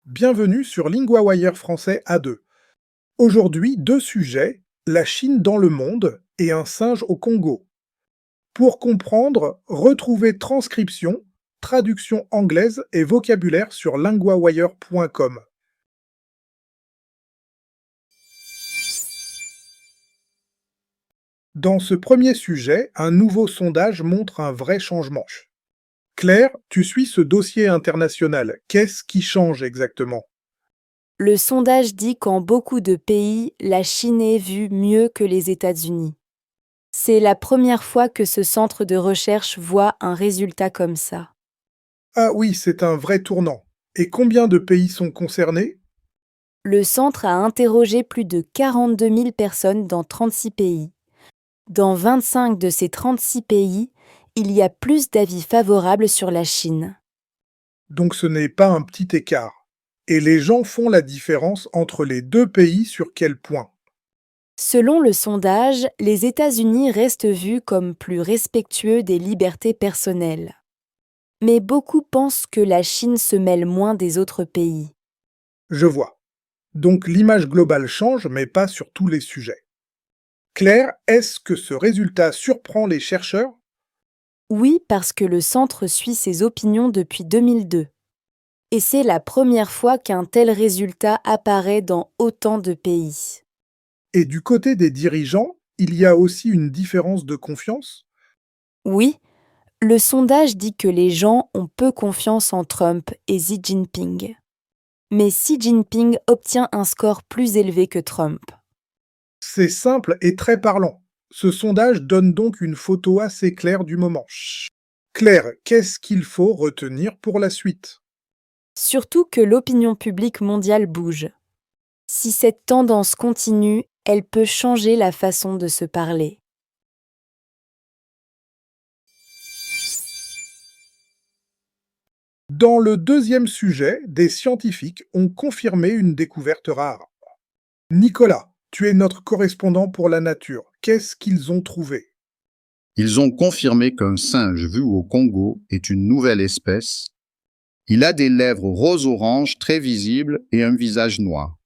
Bienvenue sur LinguaWire français A2. Aujourd'hui, deux sujets, la Chine dans le monde et un singe au Congo. Pour comprendre, retrouvez transcription, traduction anglaise et vocabulaire sur linguawire.com. Dans ce premier sujet, un nouveau sondage montre un vrai changement. Claire, tu suis ce dossier international. Qu'est-ce qui change exactement? Le sondage dit qu'en beaucoup de pays, la Chine est vue mieux que les États-Unis. C'est la première fois que ce centre de recherche voit un résultat comme ça. Ah oui, c'est un vrai tournant. Et combien de pays sont concernés? Le centre a interrogé plus de 42 000 personnes dans 36 pays. Dans 25 de ces 36 pays, il y a plus d'avis favorables sur la Chine. Donc ce n'est pas un petit écart. Et les gens font la différence entre les deux pays sur quel point? Selon le sondage, les États-Unis restent vus comme plus respectueux des libertés personnelles. Mais beaucoup pensent que la Chine se mêle moins des autres pays. Je vois. Donc l'image globale change, mais pas sur tous les sujets. Claire, est-ce que ce résultat surprend les chercheurs? Oui, parce que le centre suit ses opinions depuis 2002. Et c'est la première fois qu'un tel résultat apparaît dans autant de pays. Et du côté des dirigeants, il y a aussi une différence de confiance? Oui, le sondage dit que les gens ont peu confiance en Trump et Xi Jinping. Mais Xi Jinping obtient un score plus élevé que Trump. C'est simple et très parlant. Ce sondage donne donc une photo assez claire du moment. Claire, qu'est-ce qu'il faut retenir pour la suite? Surtout que l'opinion publique mondiale bouge. Si cette tendance continue, elle peut changer la façon de se parler. Dans le deuxième sujet, des scientifiques ont confirmé une découverte rare. Nicolas, tu es notre correspondant pour la nature. Qu'est-ce qu'ils ont trouvé? Ils ont confirmé qu'un singe vu au Congo est une nouvelle espèce. Il a des lèvres rose-orange très visibles et un visage noir.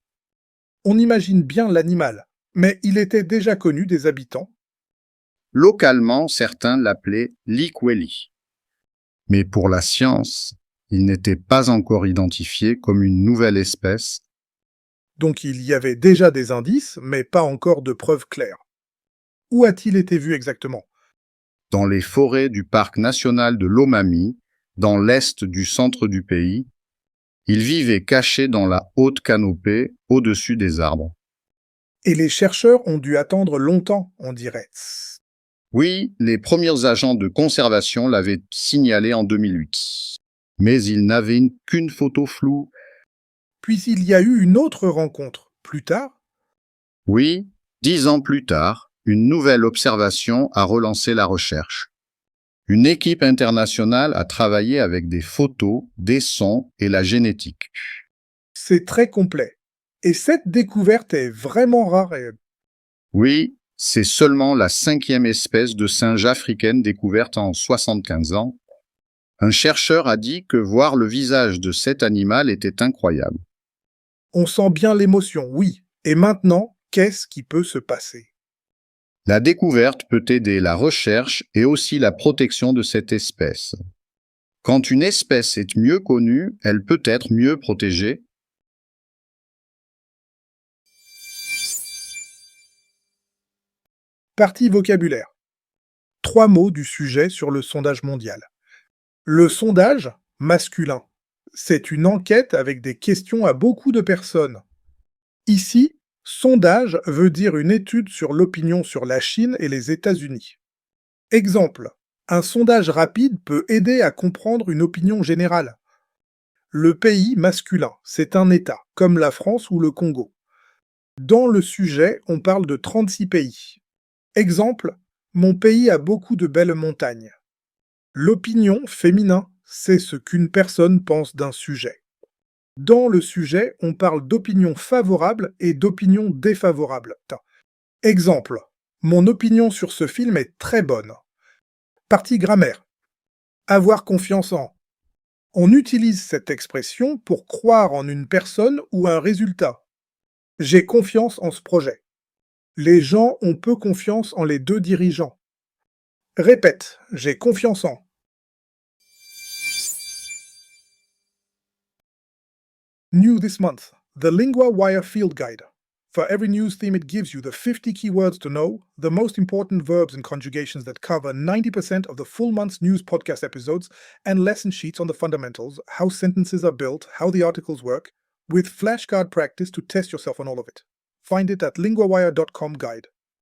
On imagine bien l'animal, mais il était déjà connu des habitants. Localement, certains l'appelaient Likweli. Mais pour la science, il n'était pas encore identifié comme une nouvelle espèce. Donc il y avait déjà des indices, mais pas encore de preuves claires. Où a-t-il été vu exactement? Dans les forêts du parc national de Lomami, dans l'est du centre du pays, il vivait caché dans la haute canopée au-dessus des arbres. Et les chercheurs ont dû attendre longtemps, on dirait. Oui, les premiers agents de conservation l'avaient signalé en 2008. Mais ils n'avaient qu'une photo floue. Puis il y a eu une autre rencontre, plus tard. Oui, 10 ans plus tard, une nouvelle observation a relancé la recherche. Une équipe internationale a travaillé avec des photos, des sons et la génétique. C'est très complet. Et cette découverte est vraiment rare et... Oui, c'est seulement la 5e espèce de singe africaine découverte en 75 ans. Un chercheur a dit que voir le visage de cet animal était incroyable. On sent bien l'émotion, oui. Et maintenant, qu'est-ce qui peut se passer? La découverte peut aider la recherche et aussi la protection de cette espèce. Quand une espèce est mieux connue, elle peut être mieux protégée. Partie vocabulaire. 3 mots du sujet sur le sondage mondial. Le sondage masculin. C'est une enquête avec des questions à beaucoup de personnes. Ici, sondage veut dire une étude sur l'opinion sur la Chine et les États-Unis. Exemple, un sondage rapide peut aider à comprendre une opinion générale. Le pays masculin, c'est un État, comme la France ou le Congo. Dans le sujet, on parle de 36 pays. Exemple, mon pays a beaucoup de belles montagnes. L'opinion féminin, c'est ce qu'une personne pense d'un sujet. Dans le sujet, on parle d'opinion favorable et d'opinion défavorable. Exemple, mon opinion sur ce film est très bonne. Partie grammaire. Avoir confiance en. On utilise cette expression pour croire en une personne ou un résultat. J'ai confiance en ce projet. Les gens ont peu confiance en les deux dirigeants. Répète, j'ai confiance en. New this month, the Lingua Wire Field Guide. For every news theme, it gives you the 50 keywords to know, the most important verbs and conjugations that cover 90% of the full month's news podcast episodes, and lesson sheets on the fundamentals, how sentences are built, how the articles work, with flashcard practice to test yourself on all of it. Find it at linguawire.com guide.